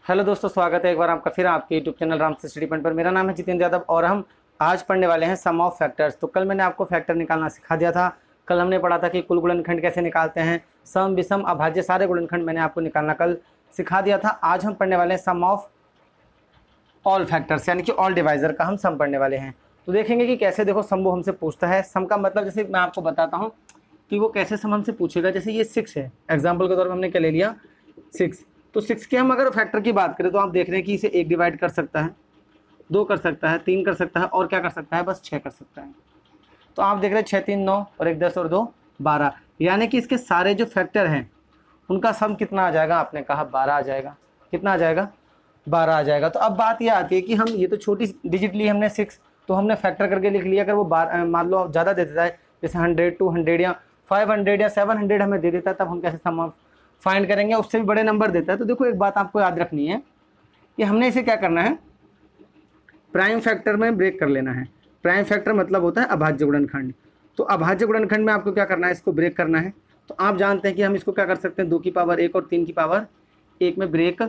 Hello दोस्तों, स्वागत है एक बार आपका फिर आपके यूट्यूब चैनल राम से स्टडी पॉइंट पर। मेरा नाम है जितेंद्र यादव और हम आज पढ़ने वाले हैं सम ऑफ फैक्टर्स। तो कल मैंने आपको फैक्टर निकालना सिखा दिया था। कल हमने पढ़ा था कि कुल गुणनखंड कैसे निकालते हैं, सम विषम अभाज्य सारे गुणनखंड मैंने आपको निकालना कल सिखा दिया था। आज हम पढ़ने वाले हैं सम ऑफ ऑल फैक्टर्स, यानी कि ऑल डिवाइजर का हम सम पढ़ने वाले हैं। तो देखेंगे कि कैसे, देखो सम वो हमसे पूछता है। सम का मतलब जैसे मैं आपको बताता हूँ कि वो कैसे सम हमसे पूछेगा। जैसे ये 6 है, एग्जाम्पल के तौर पर हमने क्या ले लिया 6। तो 6 के हम अगर फैक्टर की बात करें तो आप देख रहे हैं कि इसे 1 डिवाइड कर सकता है, 2 कर सकता है, 3 कर सकता है और क्या कर सकता है, बस 6 कर सकता है। तो आप देख रहे हैं 6 3 9 और 1 10 और 2 12, यानी कि इसके सारे जो फैक्टर हैं उनका सम कितना आ जाएगा, आपने कहा 12 आ जाएगा। कितना आ जाएगा, 12 आ जाएगा। तो अब बात यह आती है कि हम ये तो छोटी डिजिट ली हमने 6, तो हमने फैक्टर करके लिख लिया। अगर वो मान लो ज़्यादा दे देता है, जैसे 100 200 या 500 या 700 हमें दे देता है, तब हम कैसे सम फाइंड करेंगे। उससे भी बड़े नंबर देता है तो देखो एक बात आपको याद रखनी है कि हमने इसे क्या करना है, प्राइम फैक्टर में ब्रेक कर लेना है। प्राइम फैक्टर मतलब होता है अभाज्य गुणनखंड। तो अभाज्य गुणनखंड में आपको क्या करना है, इसको ब्रेक करना है। तो आप जानते हैं कि हम इसको क्या कर सकते हैं, 2 की पावर 1 और 3 की पावर 1 में ब्रेक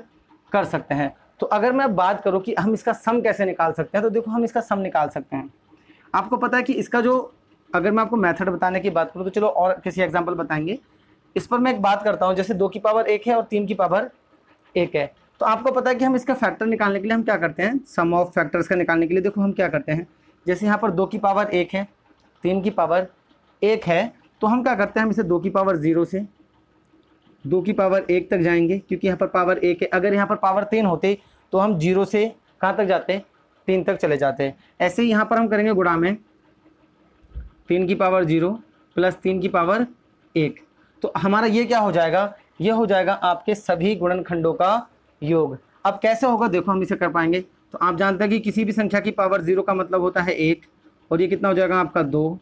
कर सकते हैं। तो अगर मैं बात करूं कि हम इसका सम कैसे निकाल सकते हैं, तो देखो हम इसका सम निकाल सकते हैं। आपको पता है कि इसका जो, अगर मैं आपको मेथड बताने की बात करूं तो चलो और किसी एग्जांपल बताएंगे। इस पर मैं एक बात करता हूं, जैसे 2 की पावर 1 है और 3 की पावर 1 है। तो आपको पता है कि हम इसका फैक्टर निकालने के लिए हम क्या करते हैं, सम ऑफ फैक्टर्स का निकालने के लिए देखो हम क्या करते हैं। जैसे यहाँ पर 2 की पावर 1 है, 3 की पावर 1 है, तो हम क्या करते हैं, हम इसे 2 की पावर 0 से 2 की पावर 1 तक जाएंगे, क्योंकि यहाँ पर पावर 1 है। अगर यहाँ पर पावर 3 होते तो हम 0 से कहाँ तक जाते, 3 तक चले जाते। ऐसे ही यहाँ पर हम करेंगे गुणा में 3 की पावर 0 प्लस 3 की पावर 1। तो हमारा ये क्या हो जाएगा, ये हो जाएगा आपके सभी गुणनखंडों का योग। अब कैसे होगा, देखो हम इसे कर पाएंगे। तो आप जानते हैं कि किसी भी संख्या की पावर 0 का मतलब होता है 1, और ये कितना हो जाएगा आपका 2।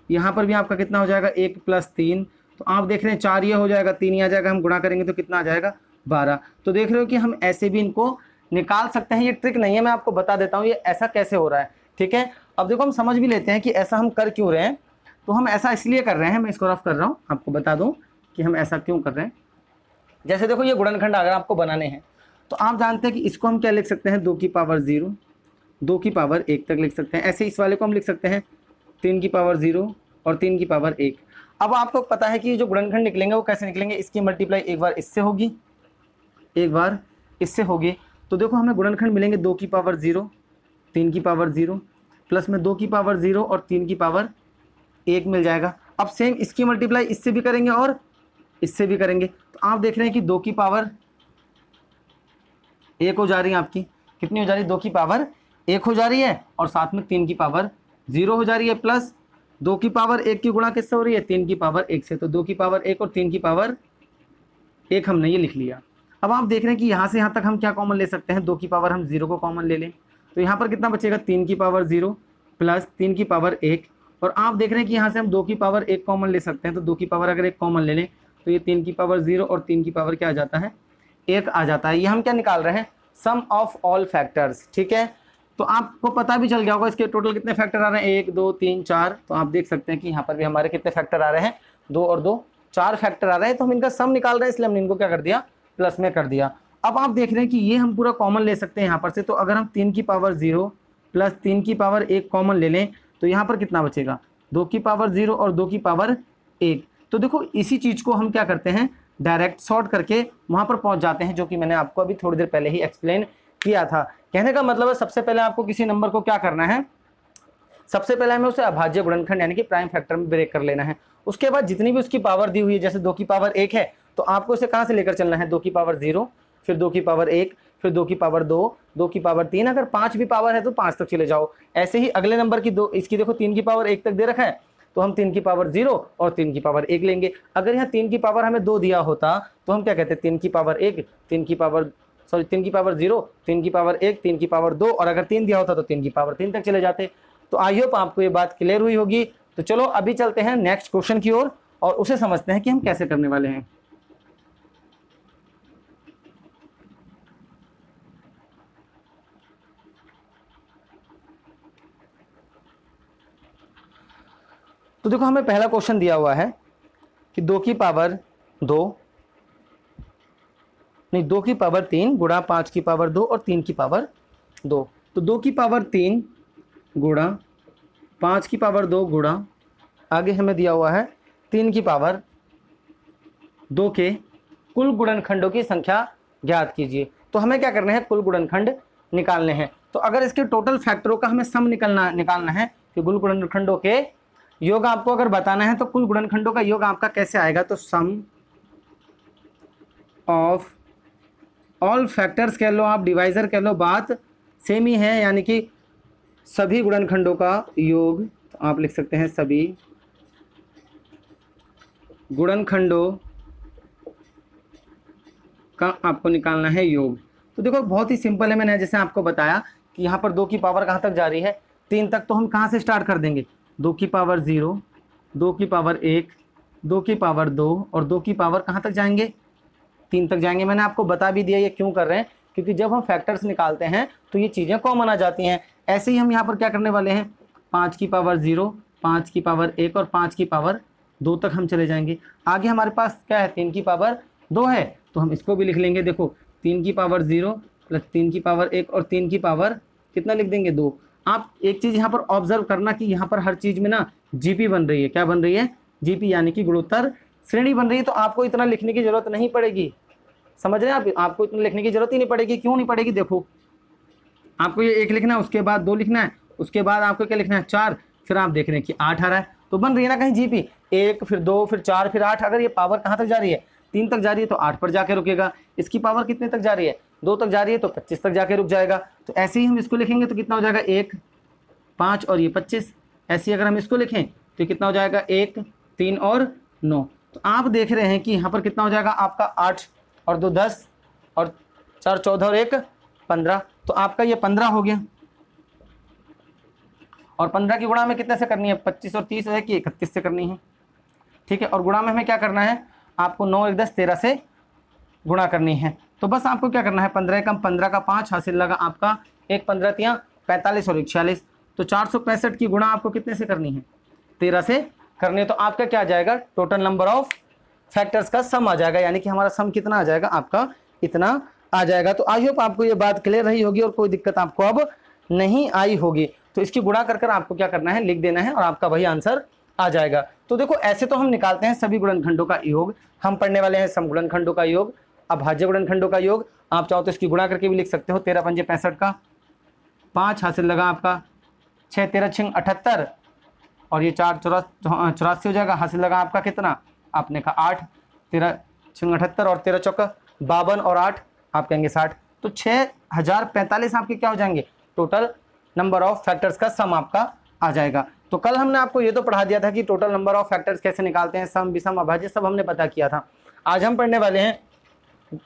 यहाँ पर भी आपका कितना हो जाएगा 1 प्लस 3। तो आप देख रहे हैं 4 ये हो जाएगा, 3 ये आ जाएगा, हम गुणा करेंगे तो कितना आ जाएगा 12। तो देख रहे हो कि हम ऐसे भी इनको निकाल सकते हैं। ये ट्रिक नहीं है, मैं आपको बता देता हूँ ये ऐसा कैसे हो रहा है, ठीक है। अब देखो हम समझ भी लेते हैं कि ऐसा हम कर क्यों रहे हैं। तो हम ऐसा इसलिए कर रहे हैं, मैं इसको रफ कर रहा हूँ, आपको बता दूँ कि हम ऐसा क्यों कर रहे हैं। जैसे देखो ये गुणनखंड अगर आपको बनाने हैं तो आप जानते हैं कि इसको हम क्या लिख सकते हैं, 2 की पावर 0 2 की पावर 1 तक लिख सकते हैं। ऐसे इस वाले को हम लिख सकते हैं 3 की पावर 0 और 3 की पावर 1। अब आपको पता है कि जो गुणनखंड निकलेंगे वो कैसे निकलेंगे, इसकी मल्टीप्लाई एक बार इससे होगी, एक बार इससे होगी। तो देखो हमें गुणनखंड मिलेंगे 2 की पावर 0 3 की पावर 0 प्लस में 2 की पावर 0 और 3 की पावर 1 मिल जाएगा। अब सेम इसकी मल्टीप्लाई इससे भी करेंगे और इससे भी करेंगे। तो आप देख रहे हैं कि 2 की पावर 1 हो जा रही है आपकी, कितनी हो जा रही है, 2 की पावर 1 हो जा रही है, और साथ में 3 की पावर 0 हो जा रही है, प्लस 2 की पावर 1 की गुणा किससे हो रही है, 3 की पावर 1 से। तो 2 की पावर 1 और 3 की पावर 1 हमने ये लिख लिया। अब आप देख रहे हैं कि यहाँ से यहाँ तक हम क्या कॉमन ले सकते हैं, 2 की पावर हम 0 को कॉमन ले लें तो यहाँ पर कितना बचेगा, 3 की पावर 0 प्लस 3 की पावर 1। और आप देख रहे हैं कि यहाँ से हम 2 की पावर 1 कॉमन ले सकते हैं। तो 2 की पावर अगर 1 कॉमन ले लें तो ये 3 की पावर 0 और 3 की पावर क्या आ जाता है, 1 आ जाता है। ये हम क्या निकाल रहे हैं, सम ऑफ ऑल फैक्टर्स, ठीक है। तो आपको पता भी चल गया होगा इसके टोटल कितने फैक्टर आ रहे हैं, 1 2 3 4। तो आप देख सकते हैं कि यहाँ पर भी हमारे कितने फैक्टर आ रहे हैं, 2 और 2 4 फैक्टर आ रहे हैं। तो हम इनका सम निकाल रहे हैं, इसलिए हमने इनको क्या कर दिया, प्लस में कर दिया। अब आप देख रहे हैं कि ये हम पूरा कॉमन ले सकते हैं यहाँ पर से। तो अगर हम 3 की पावर 0 प्लस 3 की पावर 1 कॉमन ले लें तो यहाँ पर कितना बचेगा, 2 की पावर 0 और 2 की पावर 1। तो देखो इसी चीज़ को हम क्या करते हैं, डायरेक्ट सॉर्ट करके वहाँ पर पहुँच जाते हैं, जो कि मैंने आपको अभी थोड़ी देर पहले ही एक्सप्लेन किया था। कहने का मतलब है सबसे पहले आपको किसी नंबर को क्या करना है, सबसे पहले हमें उसे अभाज्य गुणनखंड यानी कि प्राइम फैक्टर में ब्रेक कर लेना है। उसके बाद जितनी भी उसकी पावर दी हुई है, जैसे 2 की पावर 1 है तो आपको इसे कहाँ से लेकर चलना है, 2 की पावर 0 फिर 2 की पावर 1 फिर 2 की पावर 2 2 की पावर 3, अगर 5 भी पावर है तो 5 तक चले जाओ। ऐसे ही अगले नंबर की दो, इसकी देखो 3 की पावर 1 तक दे रखा है तो हम 3 की पावर 0 और 3 की पावर 1 लेंगे। अगर यहाँ 3 की पावर हमें 2 दिया होता तो हम क्या कहते हैं, 3 की पावर 1 3 की पावर 3 की पावर 0 3 की पावर 1 3 की पावर 2, और अगर 3 दिया होता तो 3 की पावर 3 तक चले जाते। तो आई होप आपको ये बात क्लियर हुई होगी। तो चलो अभी चलते हैं नेक्स्ट क्वेश्चन की ओर और उसे समझते हैं कि हम कैसे करने वाले हैं। तो देखो हमें पहला क्वेश्चन दिया हुआ है कि 2 की पावर 2 नहीं, 2 की पावर 3 गुणा 5 की पावर 2 और 3 की पावर 2। तो 2 की पावर 3 गुणा 5 की पावर 2 गुणा आगे हमें दिया हुआ है 3 की पावर 2 के कुल गुणनखंडों की संख्या ज्ञात कीजिए। तो हमें क्या करना है, कुल गुणनखंड निकालने हैं। तो अगर इसके टोटल फैक्टरों का हमें सम निकालना है कि कुल गुणनखंडों के योग आपको अगर बताना है, तो कुल गुणनखंडों का योग आपका कैसे आएगा, तो सम ऑफ ऑल फैक्टर्स कह लो, आप डिवाइजर कह लो, बात सेम ही है, यानी कि सभी गुणनखंडों का योग। तो आप लिख सकते हैं सभी गुणनखंडों का आपको निकालना है योग। तो देखो बहुत ही सिंपल है, मैंने जैसे आपको बताया कि यहाँ पर 2 की पावर कहाँ तक जा रही है, 3 तक। तो हम कहाँ से स्टार्ट कर देंगे, 2 की पावर 0, 2 की पावर 1, 2 की पावर 2 और 2 की पावर कहाँ तक जाएंगे, 3 तक जाएंगे। मैंने आपको बता भी दिया ये क्यों कर रहे हैं, क्योंकि जब हम फैक्टर्स निकालते हैं तो ये चीज़ें कॉमन आ जाती हैं। ऐसे ही हम यहाँ पर क्या करने वाले हैं, 5 की पावर 0, 5 की पावर 1 और 5 की पावर 2 तक हम चले जाएंगे। आगे हमारे पास क्या है, 3 की पावर 2 है, तो हम इसको भी लिख लेंगे। देखो 3 की पावर 0 प्लस 3 की पावर 1 और 3 की पावर कितना लिख देंगे, 2। आप एक चीज़ यहाँ पर ऑब्जर्व करना कि यहाँ पर हर चीज़ में ना जीपी बन रही है। क्या बन रही है, जीपी, यानी कि गुणोत्तर श्रेणी बन रही है। तो आपको इतना लिखने की जरूरत नहीं पड़ेगी, समझ रहे हैं आप, आपको इतना लिखने की जरूरत ही नहीं पड़ेगी। क्यों नहीं पड़ेगी, देखो आपको ये 1 लिखना है, उसके बाद 2 लिखना है, उसके बाद आपको क्या लिखना है, 4, फिर आप देख रहे हैं कि 8 आ रहा है, तो बन रही है ना कहीं जीपी, 1 फिर 2 फिर 4 फिर 8। अगर ये पावर कहाँ तक जा रही है, 3 तक जा रही है, तो 8 पर जाके रुकेगा। इसकी पावर कितने तक जा रही है, 2 तक जा रही है, तो 25 तक जाके रुक जाएगा। तो ऐसे ही हम इसको लिखेंगे तो कितना हो जाएगा, 1, 5 और ये 25। ऐसे ही अगर हम इसको लिखें तो कितना हो जाएगा, 1, 3 और 9। तो आप देख रहे हैं कि यहाँ पर कितना हो जाएगा आपका, 8 और 2 10 और 4 14 और 1 15। तो आपका ये 15 हो गया। और 15 की गुणा में कितने से करनी है, 25 और 30 है कि 31 से करनी है, ठीक है। और गुणा में हमें क्या करना है, आपको 9 1 10 13 से गुणा करनी है। तो बस आपको क्या करना है, 15 कम 15 का 5 हासिल लगा आपका 1 15 तियाँ 45 और 1 46। तो 465 की गुणा आपको कितने से करनी है, 13 से करनी है। तो आपका क्या आ जाएगा, टोटल नंबर ऑफ फैक्टर्स का सम आ जाएगा, यानी कि हमारा सम कितना आ जाएगा, आपका इतना आ जाएगा। तो आई होप आपको ये बात क्लियर रही होगी और कोई दिक्कत आपको अब नहीं आई होगी। तो इसकी गुणा कर कर आपको क्या करना है, लिख देना है और आपका वही आंसर आ जाएगा। तो देखो ऐसे तो हम निकालते हैं सभी गुणनखंडों का योग। हम पढ़ने वाले हैं सम गुणनखंडों का योग, अभाज्य गुणनखंडों का योग। आप चाहो तो इसकी गुणा करके भी लिख सकते हो, 13 पंजे 65 का 5 हासिल लगा आपका 6 13 6 78 और ये 4 84 हो जाएगा, हासिल लगा आपका कितना, आपने कहा 8, 13 6 78 और 13 चौका 52 और 8 आप कहेंगे 60। तो 6045 आपके क्या हो जाएंगे, टोटल नंबर ऑफ फैक्टर्स का सम आपका आ जाएगा। तो कल हमने आपको ये तो पढ़ा दिया था कि टोटल नंबर ऑफ फैक्टर्स कैसे निकालते हैं, सम विषम अभाज्य सब हमने पता किया था। आज हम पढ़ने वाले हैं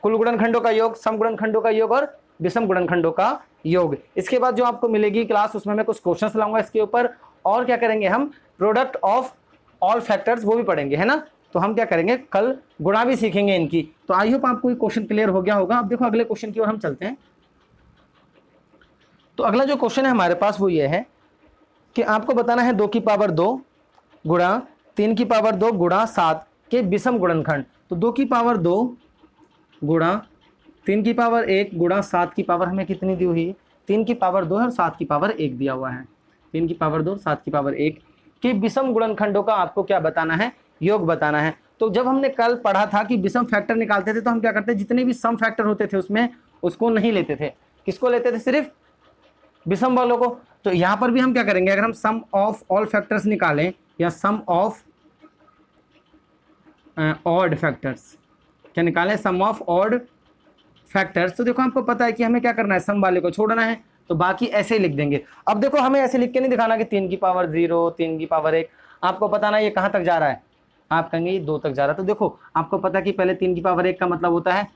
कुल गुणनखंडों का योग, सम गुणनखंडों का योग और विषम गुणनखंडों का योग। इसके बाद जो आपको मिलेगी क्लास, उसमें मैं कुछ क्वेश्चंस लाऊंगा इसके ऊपर, और क्या करेंगे हम, प्रोडक्ट ऑफ ऑल फैक्टर्स वो भी पढ़ेंगे, है ना। तो हम क्या करेंगे, कल गुणा भी सीखेंगे इनकी। तो आई होप आपको ये क्वेश्चन क्लियर हो गया होगा। अब देखो अगले क्वेश्चन की ओर हम चलते हैं। तो अगला जो क्वेश्चन है हमारे पास वो ये है कि आपको बताना है 2 की पावर 2 गुणा 3 की पावर 2 गुणा 7 के विषम गुणनखंड। तो 2 की पावर 2 गुणा 3 की पावर 1 गुणा 7 की पावर हमें कितनी दी हुई है, 3 की पावर 2 है और 7 की पावर 1 दिया हुआ है। 3 की पावर 2 7 की पावर 1 के विषम गुणनखंडों का आपको क्या बताना है, योग बताना है। तो जब हमने कल पढ़ा था कि विषम फैक्टर निकालते थे तो हम क्या करते, जितने भी सम फैक्टर होते थे उसमें उसको नहीं लेते थे, किसको लेते थे, सिर्फ विषम वालों को। तो यहाँ पर भी हम क्या करेंगे, अगर हम सम ऑफ ऑल फैक्टर्स निकालें या सम ऑफ ऑड फैक्टर्स, क्या निकालें, सम ऑफ ऑड फैक्टर्स। तो देखो आपको पता है कि हमें क्या करना है, सम वाले को छोड़ना है, तो बाकी ऐसे ही लिख देंगे। अब देखो हमें ऐसे लिख के नहीं दिखाना कि 3 की पावर 0 3 की पावर 1, आपको पता ना ये कहाँ तक जा रहा है, आप कहेंगे ये 2 तक जा रहा है। तो देखो आपको पता है कि पहले 3 की पावर 1 का मतलब होता है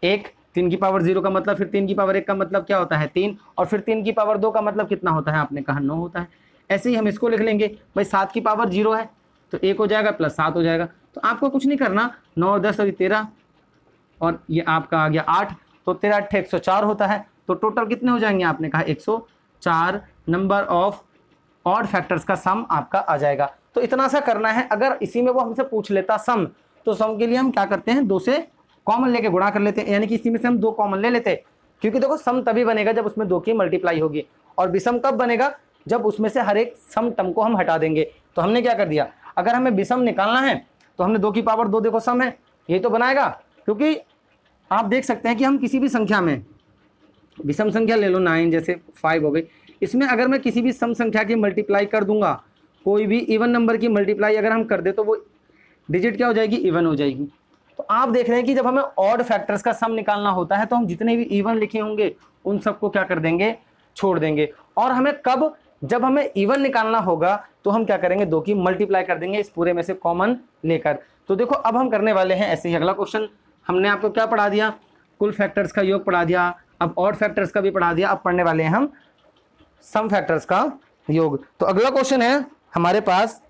1, 3 की पावर 0 का मतलब, फिर 3 की पावर 1 का मतलब क्या होता है 3, और फिर 3 की पावर 2 का मतलब कितना होता है, आपने कहा 9 होता है। ऐसे ही हम इसको लिख लेंगे, भाई 7 की पावर 0 है तो 1 हो जाएगा प्लस 7 हो जाएगा। तो आपको कुछ नहीं करना, 9 10 और 13 और ये आपका आ गया 8, तो 13 8 104 होता है। तो टोटल कितने हो जाएंगे, आपने कहा 104 नंबर ऑफ ऑड फैक्टर्स का सम आपका आ जाएगा। तो इतना सा करना है। अगर इसी में वो हमसे पूछ लेता सम, तो सम के लिए हम क्या करते हैं, 2 से कॉमन लेके गुणा कर लेते हैं, यानी कि इसी में से हम 2 कॉमन ले लेते हैं, क्योंकि देखो सम तभी बनेगा जब उसमें 2 की मल्टीप्लाई होगी, और विषम कब बनेगा, जब उसमें से हर एक सम टर्म को हम हटा देंगे। तो हमने क्या कर दिया, अगर हमें विषम निकालना है तो हमने 2 की पावर 2, देखो सम है, ये तो बनाएगा, क्योंकि आप देख सकते हैं कि हम किसी भी संख्या में, विषम संख्या ले लो 9 जैसे 5 हो गई, इसमें अगर मैं किसी भी सम संख्या की मल्टीप्लाई कर दूंगा, कोई भी इवन नंबर की मल्टीप्लाई अगर हम कर दे तो वो डिजिट क्या हो जाएगी, इवन हो जाएगी। तो आप देख रहे हैं कि जब हमें ऑड फैक्टर्स का सम निकालना होता है तो हम जितने भी इवन लिखे होंगे उन सबको क्या कर देंगे, छोड़ देंगे। और हमें कब, जब हमें इवन निकालना होगा तो हम क्या करेंगे, 2 की मल्टीप्लाई कर देंगे इस पूरे में से कॉमन लेकर। तो देखो अब हम करने वाले हैं ऐसे ही अगला क्वेश्चन। हमने आपको क्या पढ़ा दिया, कुल फैक्टर्स का योग पढ़ा दिया, अब ऑड फैक्टर्स का भी पढ़ा दिया, अब पढ़ने वाले हैं हम सम फैक्टर्स का योग। तो अगला क्वेश्चन है हमारे पास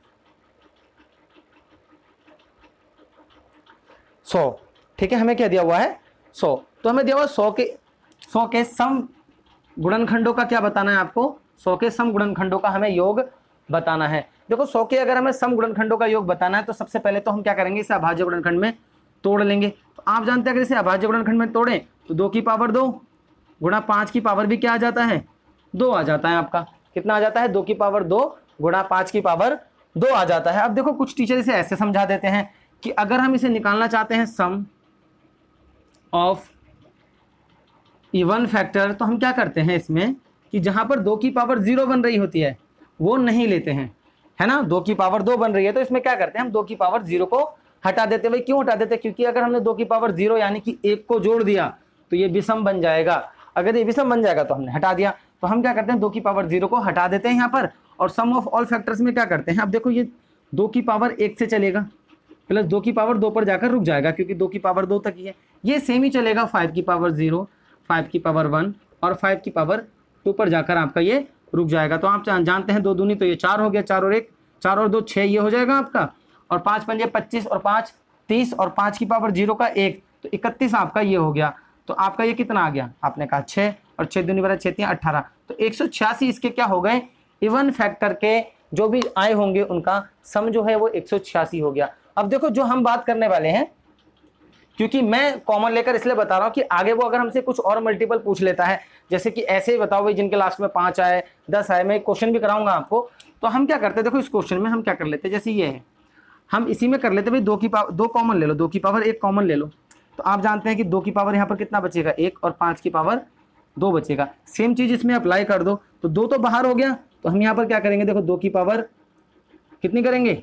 100, ठीक है, हमें क्या दिया हुआ है 100, तो हमें दिया हुआ 100 के सम गुणनखंडों का क्या बताना है आपको, 100 के सम गुणनखंडों का हमें योग बताना है। देखो 100 के अगर हमें सम गुणनखंडों का योग बताना है तो सबसे पहले तो हम क्या करेंगे, इसे अभाज्य गुणनखंड में तोड़ लेंगे। तो आप जानते हैं अगर इसे अभाज्य गुणनखंड में तोड़ें तो 2 की पावर 2 गुणा 5 की पावर भी क्या आ जाता है, 2 आ जाता है। आपका कितना आ जाता है, 2 की पावर 2 गुणा 5 की पावर 2 आ जाता है। अब देखो कुछ टीचर इसे ऐसे समझा देते हैं कि अगर हम इसे निकालना चाहते हैं सम ऑफ इवन फैक्टर, तो हम क्या करते हैं इसमें कि जहां पर 2 की पावर 0 बन रही होती है वो नहीं लेते हैं, है ना, 2 की पावर 2 बन रही है तो इसमें क्या करते हैं हम 2 की पावर 0 को हटा देते हैं। भाई क्यों हटा देते हैं, क्योंकि अगर हमने 2 की पावर 0 यानी कि 1 को जोड़ दिया तो ये विषम बन जाएगा, अगर ये विषम बन जाएगा तो हमने हटा दिया। तो हम क्या करते हैं 2 की पावर 0 को हटा देते हैं यहाँ पर, और सम ऑफ ऑल फैक्टर्स में क्या करते हैं, अब देखो ये 2 की पावर 1 से चलेगा प्लस 2 की पावर 2 पर जाकर रुक जाएगा, क्योंकि 2 की पावर 2 तक ही है, ये सेम ही चलेगा 5 की पावर 0, 5 की पावर 1 और 5 की पावर 2 पर जाकर आपका ये रुक जाएगा। तो आप जानते हैं 2 दूनी तो ये 4 हो गया, 4 और 1, 4 और 2 6 ये हो जाएगा आपका, और 5 पंजे 25 और 5 30 और 5 की पावर 0 का 1 तो 31 आपका ये हो गया। तो आपका ये कितना आ गया, आपने कहा 6 और 6 दूनी बराबर 6 18, तो 186 इसके क्या हो गए, इवन फैक्टर के जो भी आए होंगे उनका सम जो है वो 186 हो गया। अब देखो जो हम बात करने वाले हैं, क्योंकि मैं कॉमन लेकर इसलिए बता रहा हूं कि आगे वो अगर हमसे कुछ और मल्टीपल पूछ लेता है, जैसे कि ऐसे ही बताओ भाई जिनके लास्ट में 5 आए 10 आए, मैं एक क्वेश्चन भी कराऊंगा आपको, तो हम क्या करते हैं, देखो इस क्वेश्चन में हम क्या कर लेते हैं, जैसे ये है हम इसी में कर लेते हैं भाई 2 की पावर 2 कॉमन ले लो, 2 की पावर 1 कॉमन ले लो, तो आप जानते हैं कि 2 की पावर यहाँ पर कितना बचेगा 1 और 5 की पावर 2 बचेगा। सेम चीज इसमें अप्लाई कर दो, तो 2 तो बाहर हो गया, तो हम यहाँ पर क्या करेंगे, देखो 2 की पावर कितनी करेंगे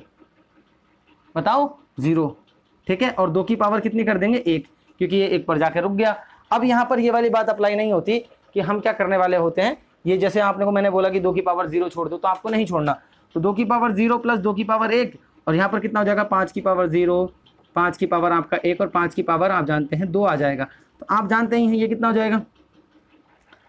बताओ 0, ठीक है, और 2 की पावर कितनी कर देंगे 1, क्योंकि ये 1 पर जाकर रुक गया। अब यहाँ पर ये वाली बात अप्लाई नहीं होती कि हम क्या करने वाले होते हैं, ये जैसे आपने को मैंने बोला कि 2 की पावर 0 छोड़ दो, तो आपको नहीं छोड़ना, तो 2 की पावर 0 प्लस 2 की पावर 1 और यहाँ पर कितना हो जाएगा 5 की पावर 0, 5 की पावर आपका 1 और 5 की पावर आप जानते हैं 2 आ जाएगा। तो आप जानते ही हैं ये कितना हो जाएगा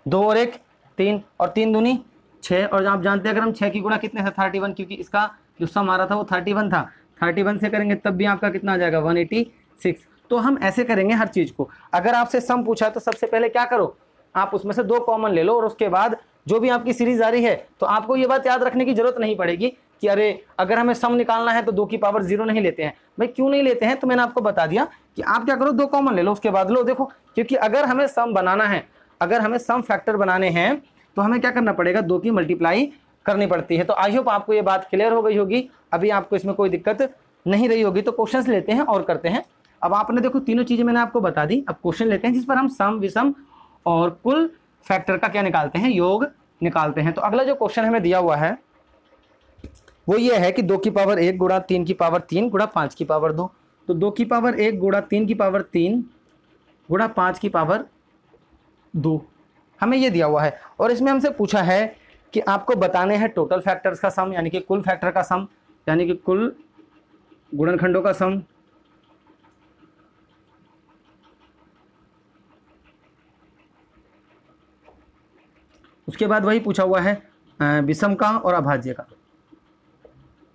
2 और 1 3 और 3 दूनी 6, और आप जानते हैं अगर हम 6 की गुणा कितने था 31, क्योंकि इसका जो सम आ रहा था वो 31 था, 31 से करेंगे तब भी आपका कितना आ जाएगा 186। तो हम ऐसे करेंगे हर चीज़ को, अगर आपसे सम पूछा तो सबसे पहले क्या करो, आप उसमें से 2 कॉमन ले लो, और उसके बाद जो भी आपकी सीरीज आ रही है तो आपको ये बात याद रखने की जरूरत नहीं पड़ेगी कि अरे अगर हमें सम निकालना है तो 2 की पावर 0 नहीं लेते हैं। भाई क्यों नहीं लेते हैं, तो मैंने आपको बता दिया कि आप क्या करो 2 कॉमन ले लो, उसके बाद लो, देखो क्योंकि अगर हमें सम बनाना है, अगर हमें सम फैक्टर बनाने हैं तो हमें क्या करना पड़ेगा 2 की मल्टीप्लाई करनी पड़ती है। तो आई होप आपको ये बात क्लियर हो गई होगी, अभी आपको इसमें कोई दिक्कत नहीं रही होगी। तो क्वेश्चंस लेते हैं और करते हैं। अब आपने देखो तीनों चीजें मैंने आपको बता दी, अब क्वेश्चन लेते हैं जिस पर हम सम विषम और कुल फैक्टर का क्या निकालते हैं, योग निकालते हैं। तो अगला जो क्वेश्चन हमें दिया हुआ है वो ये है कि 2 की पावर 1 गुणा 3 की पावर 3 गुणा 5 की पावर 2, तो 2 की पावर 1 गुणा 3 की पावर 3 गुणा 5 की पावर 2 हमें ये दिया हुआ है, और इसमें हमसे पूछा है कि आपको बताने हैं टोटल फैक्टर्स का सम, यानी कि कुल फैक्टर का सम, यानी कि कुल गुणनखंडों का सम, उसके बाद वही पूछा हुआ है विषम का और अभाज्य का,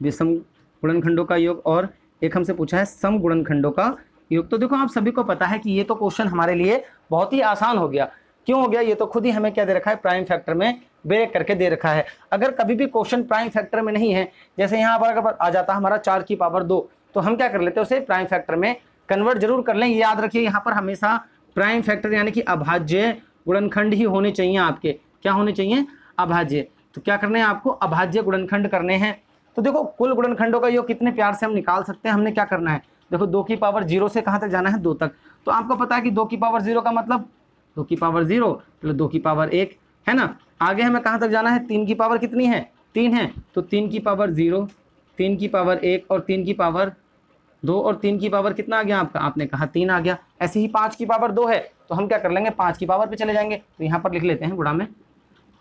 विषम गुणनखंडों का योग, और एक हमसे पूछा है सम गुणनखंडों का योग। तो देखो आप सभी को पता है कि ये तो क्वेश्चन हमारे लिए बहुत ही आसान हो गया। क्यों हो गया, ये तो खुद ही हमें क्या दे रखा है, प्राइम फैक्टर में ब्रेक करके दे रखा है। अगर कभी भी क्वेश्चन प्राइम फैक्टर में नहीं है, जैसे यहाँ पर अगर आ जाता हमारा 4 की पावर 2, तो हम क्या कर लेते हैं उसे प्राइम फैक्टर में कन्वर्ट जरूर कर लें। याद रखिए यहाँ पर हमेशा प्राइम फैक्टर यानी कि अभाज्य गुणनखंड ही होने चाहिए आपके। क्या होने चाहिए? अभाज्य। तो क्या करने हैं आपको? अभाज्य गुणनखंड करने हैं। तो देखो कुल गुणनखंडों का योग कितने प्यार से हम निकाल सकते हैं। हमने क्या करना है, देखो 2 की पावर 0 से कहाँ तक जाना है? 2 तक। तो आपको पता है कि 2 की पावर 0 का मतलब 2 की पावर 0 मतलब 2 की पावर 1 है ना। आगे हमें कहाँ तक जाना है? 3 की पावर कितनी है? 3 है। तो 3 की पावर 0, 3 की पावर 1 और 3 की पावर 2 और 3 की पावर कितना आ गया आपका? आपने कहा 3 आ गया। ऐसे ही 5 की पावर 2 है तो हम क्या कर लेंगे? 5 की पावर पे चले जाएंगे। तो यहाँ पर लिख लेते हैं गुणा में,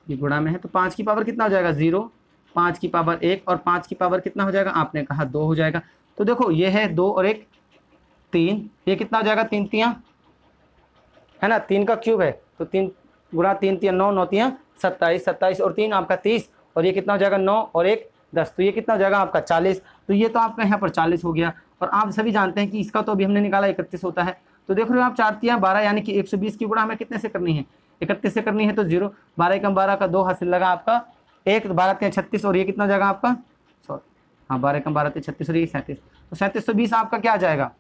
ये गुणा में है। तो 5 की पावर कितना हो जाएगा? 0, 5 की पावर 1 और 5 की पावर कितना हो जाएगा? आपने कहा 2 हो जाएगा। तो देखो ये है 2 और 1 3, ये कितना हो जाएगा? 3 तियाँ है ना, 3 का क्यूब है तो 3 गुणा 3 तियाँ 9, 9 तियाँ 27, 27 और 3 आपका 30 और ये कितना हो जाएगा? 9 और 1 10, तो ये कितना हो जाएगा आपका? 40। तो ये तो आपका यहाँ पर 40 हो गया। और आप सभी जानते हैं कि इसका तो अभी हमने निकाला 31 होता है। तो देख रहे हो आप 4 तियाँ 12 यानी कि 120 की गुणा हमें कितने से करनी है? 31 से करनी है। तो 0, 12 कम 12 का 2 हासिल लगा आपका 1, 12 तियाँ 36 और ये कितना हो जाएगा आपका? सॉरी हाँ 12 कम 12 तियाँ 36 और ये 37, तो 3720 आपका क्या आ जाएगा?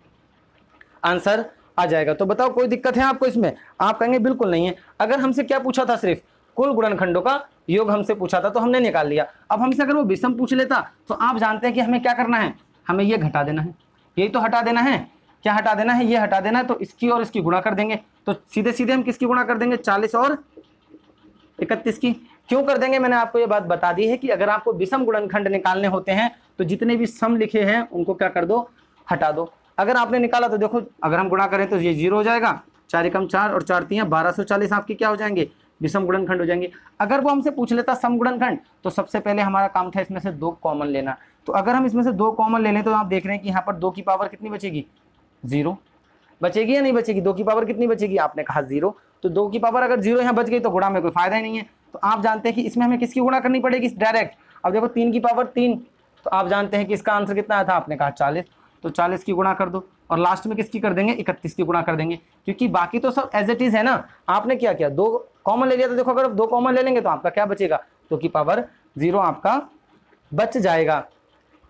आंसर आ जाएगा। तो बताओ कोई दिक्कत है आपको इसमें? आप कहेंगे बिल्कुल नहीं है। अगर हमसे क्या पूछा था? सिर्फ कुल गुणनखंडों का योग हमसे पूछा था तो हमने निकाल लिया। अब हमसे अगर वो विषम पूछ लेता तो आप जानते हैं कि हमें क्या करना है? हमें ये घटा देना है, यही तो हटा देना है। क्या हटा देना है? ये हटा देना है। तो इसकी और इसकी गुणा कर देंगे। तो सीधे सीधे हम किसकी गुणा कर देंगे? 40 और 31 की। क्यों कर देंगे? मैंने आपको ये बात बता दी है कि अगर आपको विषम गुणनखंड निकालने होते हैं तो जितने भी सम लिखे हैं उनको क्या कर दो? हटा दो। अगर आपने निकाला तो देखो अगर हम गुणा करें तो ये 0 हो जाएगा, 4 एकम 4 और 4 तियाँ 1240 आपके क्या हो जाएंगे? विषम गुणनखंड हो जाएंगे। अगर वो हमसे पूछ लेता सम गुणनखंड तो सबसे पहले हमारा काम था इसमें से 2 कॉमन लेना। तो अगर हम इसमें से 2 कॉमन ले लें तो आप देख रहे हैं कि यहाँ पर 2 की पावर कितनी बचेगी? 0 बचेगी या नहीं बचेगी? 2 की पावर कितनी बचेगी? आपने कहा 0। तो 2 की पावर अगर 0 यहाँ बच गई तो गुणा में कोई फायदा ही नहीं है। तो आप जानते हैं कि इसमें हमें किसकी गुणा करनी पड़ेगी? डायरेक्ट। अब देखो 3 की पावर 3, तो आप जानते हैं कि इसका आंसर कितना आया था? आपने कहा 40। तो 40 की गुणा कर दो और लास्ट में किसकी कर देंगे? 31 की गुणा कर देंगे, क्योंकि बाकी तो सब एज इट इज है ना। आपने क्या किया? 2 कॉमन ले लिया। तो देखो अगर 2 कॉमन ले लेंगे तो आपका क्या बचेगा? 2 की पावर 0 आपका बच जाएगा।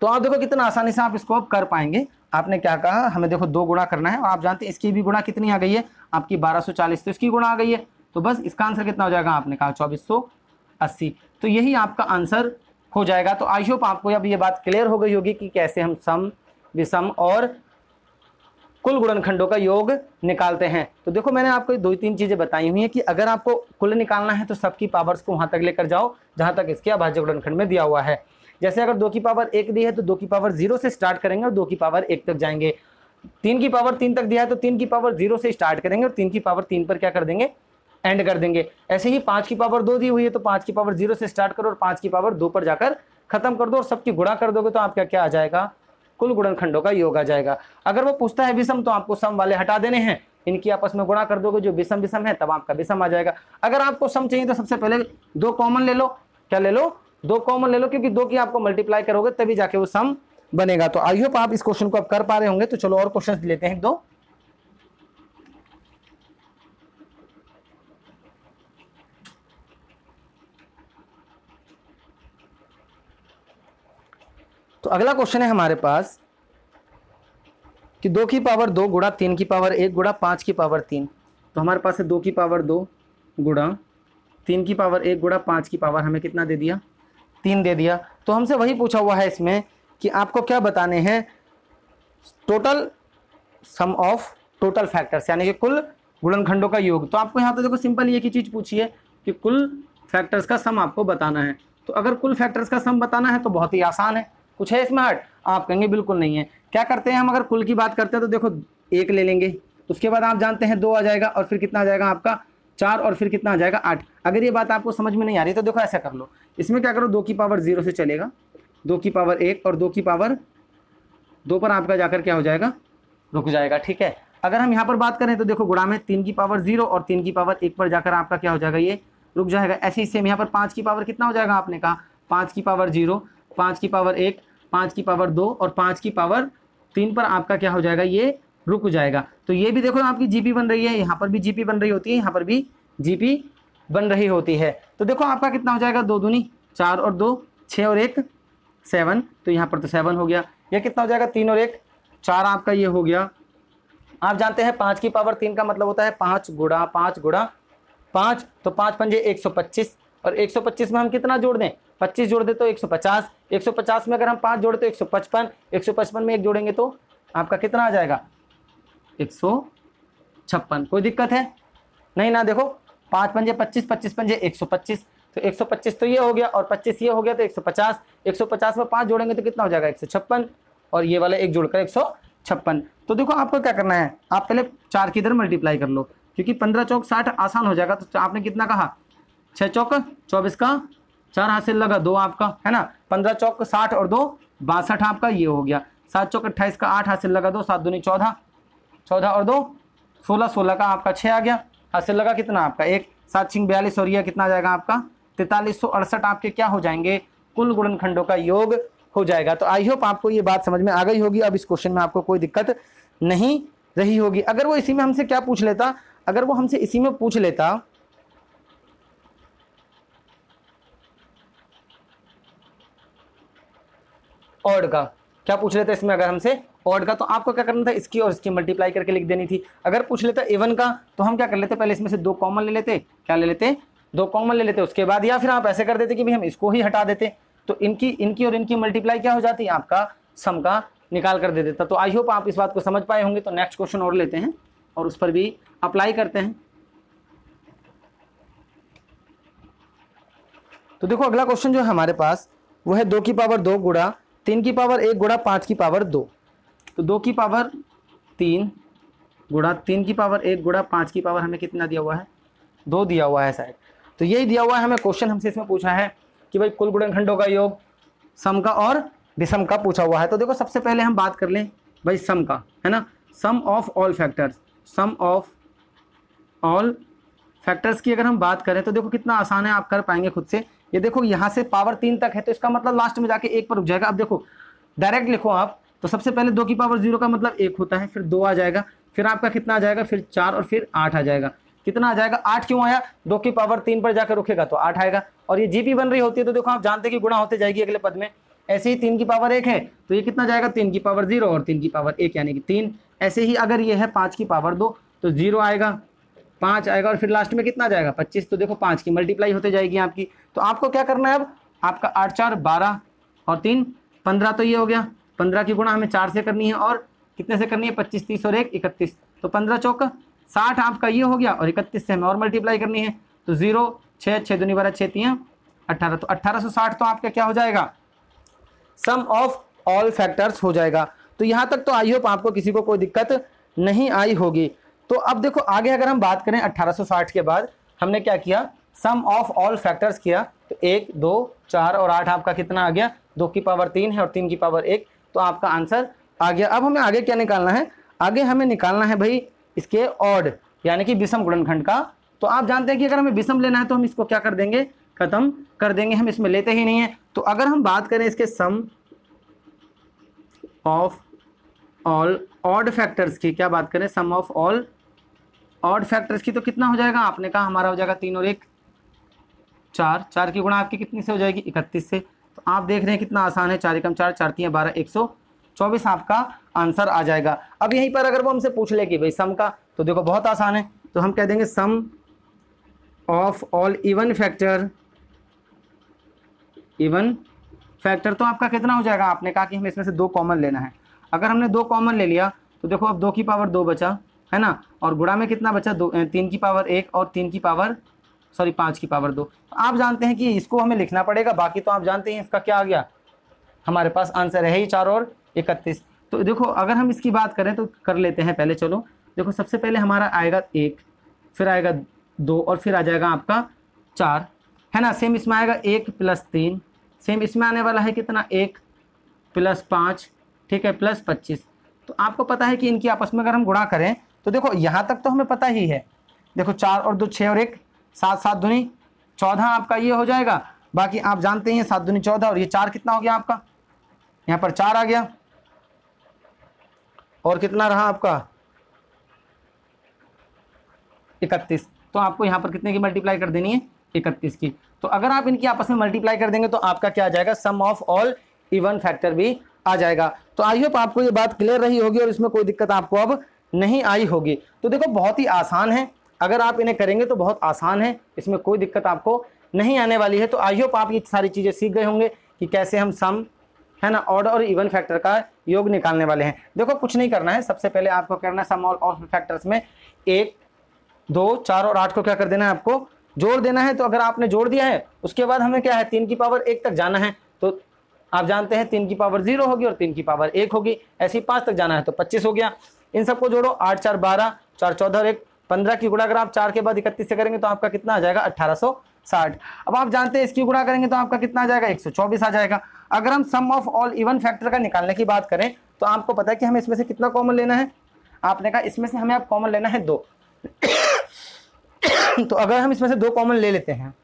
तो आप देखो कितना आसानी से आप इसको अब कर पाएंगे। आपने क्या कहा? हमें देखो 2 गुणा करना है और आप जानते हैं इसकी भी गुणा कितनी आ गई है आपकी? 1240। तो इसकी गुणा आ गई है तो बस इसका आंसर कितना हो जाएगा? आपने कहा 2480। तो यही आपका आंसर हो जाएगा। तो आई होप आपको अब ये बात क्लियर हो गई होगी कि कैसे हम सम, विषम और कुल गुणनखंडों का योग निकालते हैं। तो देखो मैंने आपको 2-3 चीजें बताई हुई हैं कि अगर आपको कुल निकालना है तो सबकी पावर्स को वहां तक लेकर जाओ जहां तक इसके अभाज्य गुणनखंड में दिया हुआ है। जैसे अगर 2 की पावर 1 दी है तो 2 की पावर 0 से स्टार्ट करेंगे और 2 की पावर 1 तक जाएंगे। 3 की पावर 3 तक दिया है तो 3 की पावर 0 से स्टार्ट करेंगे और 3 की पावर 3 पर क्या कर देंगे? एंड कर देंगे। ऐसे ही 5 की पावर 2 दी हुई है तो 5 की पावर 0 से स्टार्ट करो और 5 की पावर 2 पर जाकर खत्म कर दो और सबकी गुणा कर दोगे तो आपका क्या आ जाएगा? कुल गुणनखंडों का योग आ जाएगा। अगर वो पूछता है विषम तो आपको सम वाले हटा देने हैं, इनकी आपस में गुणा कर दोगे जो विषम विषम है तब आपका विषम आ जाएगा। अगर आपको सम चाहिए तो सबसे पहले 2 कॉमन ले लो। क्या ले लो? 2 कॉमन ले लो, क्योंकि 2 की आपको मल्टीप्लाई करोगे तभी जाके वो सम बनेगा। तो आई होप आप इस क्वेश्चन को अब कर पा रहे होंगे। तो चलो और क्वेश्चन लेते हैं 2। तो अगला क्वेश्चन है हमारे पास कि 2 की पावर 2 गुणा 3 की पावर 1 गुणा 5 की पावर 3। तो हमारे पास है 2 की पावर 2 गुणा 3 की पावर 1 गुणा 5 की पावर हमें कितना दे दिया? 3 दे दिया। तो हमसे वही पूछा हुआ है इसमें कि आपको क्या बताने हैं? Total sum of total factors, यानी कि कुल गुणनखंडों का योग। तो आपको यहाँ तो देखो सिंपल एक ही चीज़ पूछी है कि कुल फैक्टर्स का सम आपको बताना है। तो अगर कुल फैक्टर्स का सम बताना है तो बहुत ही आसान है। कुछ है इसमें हार्ड? आप कहेंगे बिल्कुल नहीं है। क्या करते हैं हम? अगर कुल की बात करते हैं तो देखो 1 ले लेंगे, उसके बाद आप जानते हैं 2 आ जाएगा और फिर कितना आ जाएगा आपका? 4 और फिर कितना आ जाएगा? 8। अगर ये बात आपको समझ में नहीं आ रही तो देखो ऐसा कर लो, इसमें क्या करो? 2 की पावर 0 से चलेगा, 2 की पावर 1 और 2 की पावर 2 पर आपका जाकर क्या हो जाएगा? रुक जाएगा। ठीक है। अगर हम यहाँ पर बात करें तो देखो गुणा में 3 की पावर 0 और 3 की पावर 1 पर जाकर आपका क्या हो जाएगा? ये रुक जाएगा। ऐसे ही सेम यहाँ पर 5 की पावर कितना हो जाएगा? आपने कहा 5 की पावर 0, 5 की पावर 1, 5 की पावर 2 और 5 की पावर 3 पर आपका क्या हो जाएगा? ये रुक जाएगा। तो ये भी देखो आपकी जीपी बन रही है, यहाँ पर भी जीपी बन रही होती है, यहाँ पर भी जीपी बन रही होती है। तो देखो आपका कितना हो जाएगा? 2 दूनी 4 और 2 6 और 1 7। तो यहाँ पर तो 7 हो गया। यह कितना हो जाएगा? 3 और 1 4 आपका ये हो गया आप जानते हैं 5 की पावर 3 का मतलब होता है 5 गुणा 5 गुणा 5, तो 5 पंजे 125, और 125 में हम कितना जोड़ दें, 25 जोड़ दे तो 150, 150 में अगर हम 5 जोड़े तो 155, 155 में 1 जोड़ेंगे तो आपका कितना आ जाएगा 156। कोई दिक्कत है नहीं ना। देखो 5 पंजे 25, 25 पंजे 125, तो 125 तो ये हो गया और 25 ये हो गया तो 150, 150 में 5 जोड़ेंगे तो कितना हो जाएगा 156, और ये वाला 1 जोड़कर 156। तो देखो आपको क्या करना है, आप पहले 4 की इधर मल्टीप्लाई कर लो, क्योंकि 15 चौक 60 आसान हो जाएगा। तो आपने कितना कहा 6 चौक 24 का 4 हासिल लगा 2 आपका, है ना। 15 चौक 60 और 2 62 आपका ये हो गया। 7 चौक 28 का 8 हासिल लगा 2, 7 दूनी 14, 14 और 2 16, 16 का आपका 6 आ गया, हासिल लगा कितना आपका 1, 7 छिंग 42 और ये कितना आ जाएगा आपका 4368 आपके क्या हो जाएंगे, कुल गुणनखंडों का योग हो जाएगा। तो आई होप आपको ये बात समझ में आ गई होगी। अब इस क्वेश्चन में आपको कोई दिक्कत नहीं रही होगी। अगर वो इसी में हमसे क्या पूछ लेता, अगर वो हमसे इसी में पूछ लेता ऑड का, क्या पूछ लेता इसमें अगर हमसे ऑड का, तो आपको क्या करना था इसकी और इसकी मल्टीप्लाई करके लिख देनी थी। अगर पूछ लेता इवन का तो हम क्या कर लेते, पहले इसमें से 2 कॉमन ले लेते, क्या ले लेते 2 कॉमन ले लेते, उसके बाद या फिर आप ऐसे कर देते कि भाई हम इसको ही हटा देते, तो इनकी और इनकी मल्टीप्लाई क्या हो जाती, आपका सम का निकाल कर दे देता। तो आई होप आप इस बात को समझ पाए होंगे। तो नेक्स्ट क्वेश्चन और लेते हैं और उस पर भी अप्लाई करते हैं। तो देखो अगला क्वेश्चन जो है हमारे पास वो है 2 की पावर 2 गुणा 3 की पावर 1 गुणा 5 की पावर 2। तो 2 की पावर 3 गुणा 3 की पावर 1 गुणा 5 की पावर हमें कितना दिया हुआ है, 2 दिया हुआ है शायद। तो यही दिया हुआ है हमें क्वेश्चन, हमसे इसमें पूछा है कि भाई कुल गुणनखंडों का योग, सम का और विषम का पूछा हुआ है। तो देखो सबसे पहले हम बात कर लें भाई सम का, है ना, sum of all factors, sum of all factors की अगर हम बात करें तो देखो कितना आसान है, आप कर पाएंगे खुद से। ये देखो यहाँ से पावर 3 तक है, तो इसका मतलब लास्ट में जाके 1 पर रुक जाएगा। अब देखो डायरेक्ट लिखो आप, तो सबसे पहले 2 की पावर 0 का मतलब 1 होता है, फिर 2 आ जाएगा, फिर आपका कितना आ जाएगा, फिर 4 और फिर 8 आ जाएगा। कितना आ जाएगा 8 क्यों आया, 2 की पावर 3 पर जाकर रुकेगा तो 8 आएगा। और ये जीपी बन रही होती है तो देखो आप जानते हैं कि गुणा होते जाएगी अगले पद में। ऐसे ही 3 की पावर 1 है तो ये कितना जाएगा 3 की पावर 0 और 3 की पावर 1 यानी कि 3। ऐसे ही अगर ये है 5 की पावर 2 तो 0 आएगा, 5 आएगा और फिर लास्ट में कितना जाएगा 25। तो देखो 5 की मल्टीप्लाई होते जाएगी आपकी। तो आपको क्या करना है अब, आपका 8 4 12 और 3 15, तो ये हो गया 15 की गुणा हमें 4 से करनी है और कितने से करनी है 25 30 और 1 31। तो 15 चौक 60 आपका ये हो गया और 31 से हमें और मल्टीप्लाई करनी है। तो 0 6 6 दूनी 12 6 3 18, तो 1860 तो आपका क्या हो जाएगा, सम ऑफ ऑल फैक्टर्स हो जाएगा। तो यहाँ तक तो आई होप आपको किसी को कोई दिक्कत नहीं आई होगी। तो अब देखो आगे अगर हम बात करें 1860 के बाद हमने क्या किया, सम ऑफ ऑल फैक्टर्स किया। तो 1 2 4 और 8 आपका कितना आ गया, 2 की पावर 3 है और 3 की पावर 1, तो आपका आंसर आ गया। अब हमें आगे क्या निकालना है, आगे हमें निकालना है भाई इसके ऑड यानी कि विषम गुणनखंड का। तो आप जानते हैं कि अगर हमें विषम लेना है तो हम इसको क्या कर देंगे, खत्म कर देंगे, हम इसमें लेते ही नहीं है। तो अगर हम बात करें इसके सम ऑफ ऑल ऑड फैक्टर्स की, क्या बात करें सम ऑफ ऑल ऑड फैक्टर्स की, तो कितना हो जाएगा, आपने कहा हमारा हो जाएगा 3 और 1 4, 4 की गुणा आपकी कितनी से हो जाएगी 31 से। तो आप देख रहे हैं कितना आसान है, 4 एकम 4 4 3 12 124 आपका आंसर आ जाएगा। अब यहीं पर अगर वो हमसे पूछ ले कि भाई सम का, तो देखो बहुत आसान है, तो हम कह देंगे sum of all even factor, even factor तो आपका कितना हो जाएगा, आपने कहा कि हमें इसमें से 2 कॉमन लेना है। अगर हमने 2 कॉमन ले लिया तो देखो अब 2 की पावर 2 बचा, है ना, और गुणा में कितना बचा 3 की पावर 1 और 3 की पावर 5 की पावर 2। तो आप जानते हैं कि इसको हमें लिखना पड़ेगा, बाकी तो आप जानते हैं इसका क्या आ गया, हमारे पास आंसर है ही 4 और 31। तो देखो अगर हम इसकी बात करें तो कर लेते हैं पहले, चलो देखो सबसे पहले हमारा आएगा 1, फिर आएगा 2 और फिर आ जाएगा आपका 4, है ना। सेम इसमें आएगा 1 + 3, सेम इसमें आने वाला है कितना 1 + 5, ठीक है, + 25। तो आपको पता है कि इनकी आपस में अगर हम गुणा करें तो देखो यहाँ तक तो हमें पता ही है, देखो 4 और 2 6 और 1 7 7 दूनी 14 आपका ये हो जाएगा। बाकी आप जानते हैं 7 दूनी 14 और ये 4 कितना हो गया आपका, यहाँ पर 4 आ गया और कितना रहा आपका 31। तो आपको यहाँ पर कितने की मल्टीप्लाई कर देनी है 31 की। तो अगर आप इनकी आपस में मल्टीप्लाई कर देंगे तो आपका क्या आ जाएगा, सम ऑफ ऑल इवन फैक्टर भी आ जाएगा। तो आई होप आपको ये बात क्लियर रही होगी और इसमें कोई दिक्कत आपको अब नहीं आई होगी। तो देखो बहुत ही आसान है, अगर आप इन्हें करेंगे तो बहुत आसान है, इसमें कोई दिक्कत आपको नहीं आने वाली है। तो आई होप आप ये सारी चीज़ें सीख गए होंगे कि कैसे हम सम, है ना, ऑड और इवन फैक्टर का योग निकालने वाले हैं। देखो कुछ नहीं करना है, सबसे पहले आपको करना है सम ऑफ फैक्टर्स में 1, 2, 4 और 8 को क्या कर देना है, आपको जोड़ देना है। तो अगर आपने जोड़ दिया है उसके बाद हमें क्या है 3 की पावर 1 तक जाना है। तो आप जानते हैं 3 की पावर 0 होगी और 3 की पावर 1 होगी, ऐसे ही 5 तक जाना है तो 25 हो गया। इन सबको जोड़ो, 8 4 12, 4 14 और 1 15 की गुणा अगर आप 4 के बाद 31 से करेंगे तो आपका कितना आ जाएगा 1860। अब आप जानते हैं इसकी गुणा करेंगे तो आपका कितना आ जाएगा 124 आ जाएगा। अगर हम सम ऑफ ऑल इवन फैक्टर का निकालने की बात करें तो आपको पता है कि हमें इसमें से कितना कॉमन लेना है, आपने कहा इसमें से हमें अब कॉमन लेना है 2। तो अगर हम इसमें से 2 कॉमन ले लेते हैं,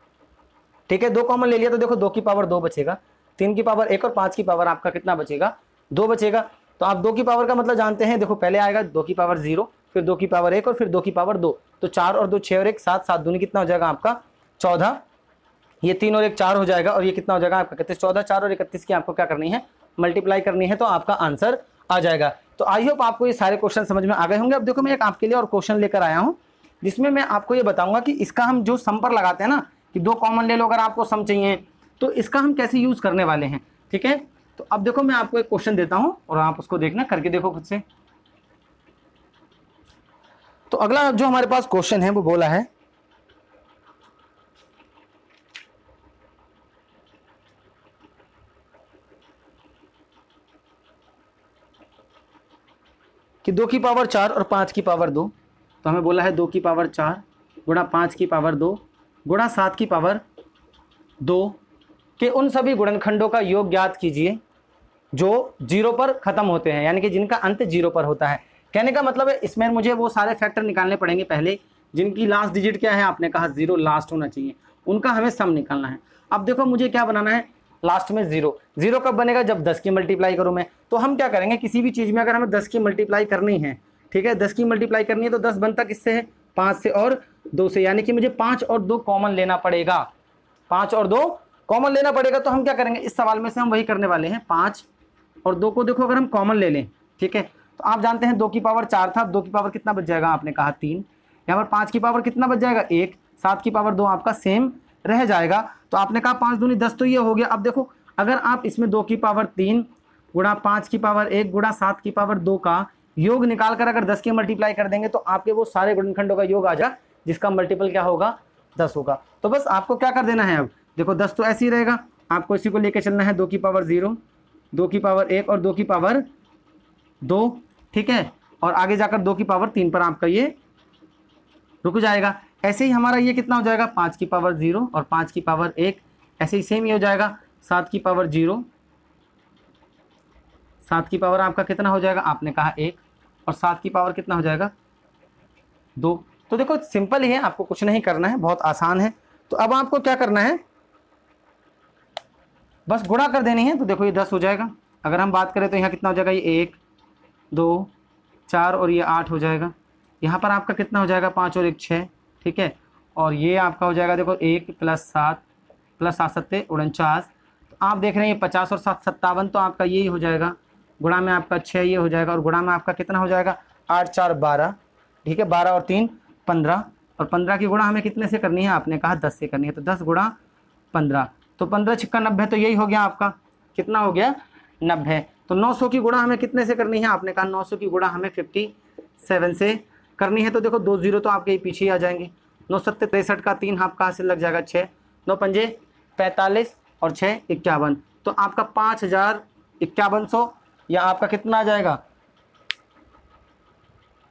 ठीक है, 2 कॉमन ले लिया तो देखो 2 की पावर 2 बचेगा, 3 की पावर 1 और 5 की पावर आपका कितना बचेगा 2 बचेगा। तो आप 2 की पावर का मतलब जानते हैं, देखो पहले आएगा 2 की पावर 0, फिर 2 की पावर 1 और फिर 2 की पावर 2। तो 4 और 2 6 और 1 7, 7 दूनी कितना हो जाएगा आपका 14, ये 3 और 1 4 हो जाएगा और ये कितना हो जाएगा आपका 31। 14 4 और 31 की आपको क्या करनी है, मल्टीप्लाई करनी है, तो आपका आंसर आ जाएगा। तो आई होप आपको ये सारे क्वेश्चन समझ में आ गए होंगे। अब देखो मैं एक आपके लिए और क्वेश्चन लेकर आया हूँ जिसमें मैं आपको ये बताऊंगा कि इसका हम जो सम पर लगाते हैं ना कि 2 कॉमन ले लो अगर आपको सम चाहिए, तो इसका हम कैसे यूज करने वाले हैं, ठीक है। तो अब देखो मैं आपको एक क्वेश्चन देता हूं और आप उसको देखना, करके देखो खुद से। तो अगला जो हमारे पास क्वेश्चन है वो बोला है कि 2 की पावर 4 और 5 की पावर 2। तो हमें बोला है 2 की पावर 4 गुणा 5 की पावर 2 गुणा 7 की पावर 2 के उन सभी गुणनखंडों का योग ज्ञात कीजिए जो 0 पर खत्म होते हैं, यानी कि जिनका अंत 0 पर होता है। कहने का मतलब है इसमें मुझे वो सारे फैक्टर निकालने पड़ेंगे पहले जिनकी लास्ट डिजिट क्या है, आपने कहा 0 लास्ट होना चाहिए, उनका हमें सम निकालना है। अब देखो मुझे क्या बनाना है, लास्ट में 0। 0 कब बनेगा, जब 10 की मल्टीप्लाई करूँ मैं। तो हम क्या करेंगे, किसी भी चीज़ में अगर हमें 10 की मल्टीप्लाई करनी है, ठीक है, 10 की मल्टीप्लाई करनी है तो 10 बनता किससे है, 5 से और 2 से, यानी कि मुझे 5 और 2 कॉमन लेना पड़ेगा, 5 और 2 कॉमन लेना पड़ेगा। तो हम क्या करेंगे, इस सवाल में से हम वही करने वाले हैं, 5 और 2 को देखो अगर हम कॉमन ले लें, ठीक है, तो आप जानते हैं 2 की पावर 4 था, 2 की पावर कितना बच जाएगा, आपने कहा 3, यहाँ पर 5 की पावर कितना बच जाएगा 1, 7 की पावर 2 आपका सेम रह जाएगा। तो आपने कहा 5 दूनी 10, तो ये हो गया। अब देखो अगर आप इसमें 2 की पावर 3 गुणा 5 की पावर 1 गुणा 7 की पावर 2 का योग निकाल कर अगर 10 की मल्टीप्लाई कर देंगे तो आपके वो सारे गुणनखंडों का योग आ जाएगा जिसका मल्टीपल क्या होगा 10 होगा। तो बस आपको क्या कर देना है, अब देखो 10 तो ऐसे ही रहेगा, आपको इसी को लेकर चलना है, 2 की पावर 0, 2 की पावर 1 और 2 की पावर 2, ठीक है, और आगे जाकर 2 की पावर 3 पर आपका ये रुक जाएगा। ऐसे ही हमारा ये कितना हो जाएगा, 5 की पावर 0 और 5 की पावर 1, ऐसे ही सेम ये हो जाएगा 7 की पावर 0, 7 की पावर आपका कितना हो जाएगा, आपने कहा 1, और 7 की पावर कितना हो जाएगा 2। तो देखो सिंपल ही है, आपको कुछ नहीं करना है, बहुत आसान है। तो अब आपको क्या करना है, बस गुणा कर देनी है। तो देखो ये 10 हो जाएगा, अगर हम बात करें तो यहाँ कितना हो जाएगा, ये 1 2 4 और ये 8 हो जाएगा। यहाँ पर आपका कितना हो जाएगा, 5 और 1 6, ठीक है, और ये आपका हो जाएगा देखो 1 + 7 + 7 7 49। तो आप देख रहे हैं 50 और 7 57, तो आपका यही हो जाएगा, गुणा में आपका 6 ये हो जाएगा, और गुणा में आपका कितना हो जाएगा 8 4 12, ठीक है, 12 और 3 15, और 15 की गुणा हमें कितने से करनी है, आपने कहा 10 से करनी है। तो 10 गुणा 15, तो 15 × 90, तो यही हो गया आपका, कितना हो गया 90। तो 900 की गुणा हमें कितने से करनी है, आपने कहा 900 की गुणा हमें 57 से करनी है। तो देखो 2 0 तो आपके पीछे ही आ जाएंगे, 9 7 63 का 3 हाफ कहाँ से लग जाएगा 6, 9 पंजे 45 और 6 51, तो आपका 5500 या आपका कितना आ जाएगा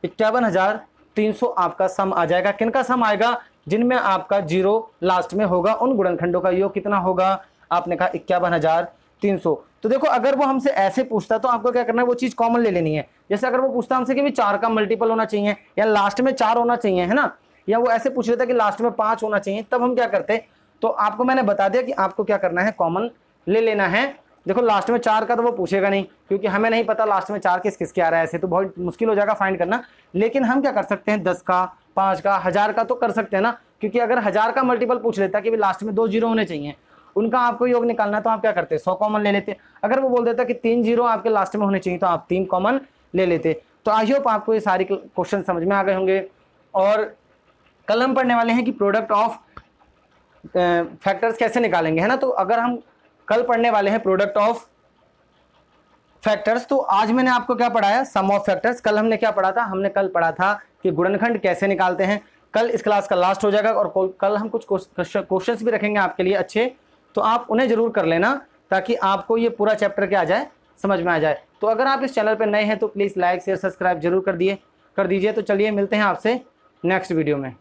51300 आपका सम आ जाएगा। किनका सम आएगा, जिनमें आपका 0 लास्ट में होगा, उन गुणनखंडों का योग कितना होगा, आपने कहा 51300। तो देखो अगर वो हमसे ऐसे पूछता तो आपको क्या करना है, वो चीज़ कॉमन ले लेनी है। जैसे अगर वो पूछता हमसे कि भी 4 का मल्टीपल होना चाहिए या लास्ट में 4 होना चाहिए, है ना, या वो ऐसे पूछ लेता कि लास्ट में 5 होना चाहिए, तब हम क्या करते। तो आपको मैंने बता दिया कि आपको क्या करना है, कॉमन ले लेना है। देखो लास्ट में 4 का तो वो पूछेगा नहीं, क्योंकि हमें नहीं पता लास्ट में 4 किस किस के आ रहा है, ऐसे तो बहुत मुश्किल हो जाएगा फाइंड करना। लेकिन हम क्या कर सकते हैं, 10 का 5 का 1000 का तो कर सकते हैं ना, क्योंकि अगर 1000 का मल्टीपल पूछ लेता कि भी लास्ट में 2 0 होने चाहिए, उनका आपको योग निकालना है, तो आप क्या करते हैं 100 कॉमन ले लेते। अगर वो बोल देता कि 3 0 आपके लास्ट में होने चाहिए तो आप 3 कॉमन ले लेते। तो आई होप आपको ये सारे क्वेश्चन समझ में आ गए होंगे। और कल हम पढ़ने वाले हैं कि प्रोडक्ट ऑफ फैक्टर्स कैसे निकालेंगे, है ना। तो अगर हम कल पढ़ने वाले हैं प्रोडक्ट ऑफ फैक्टर्स, तो आज मैंने आपको क्या पढ़ाया, सम ऑफ फैक्टर्स। कल हमने क्या पढ़ा था, हमने कल पढ़ा था कि गुणनखंड कैसे निकालते हैं। कल इस क्लास का लास्ट हो जाएगा और कल हम कुछ क्वेश्चंस भी रखेंगे आपके लिए अच्छे, तो आप उन्हें जरूर कर लेना ताकि आपको ये पूरा चैप्टर क्या आ जाए, समझ में आ जाए। तो अगर आप इस चैनल पर नए हैं तो प्लीज़ लाइक शेयर सब्सक्राइब जरूर कर दीजिए। तो चलिए मिलते हैं आपसे नेक्स्ट वीडियो में।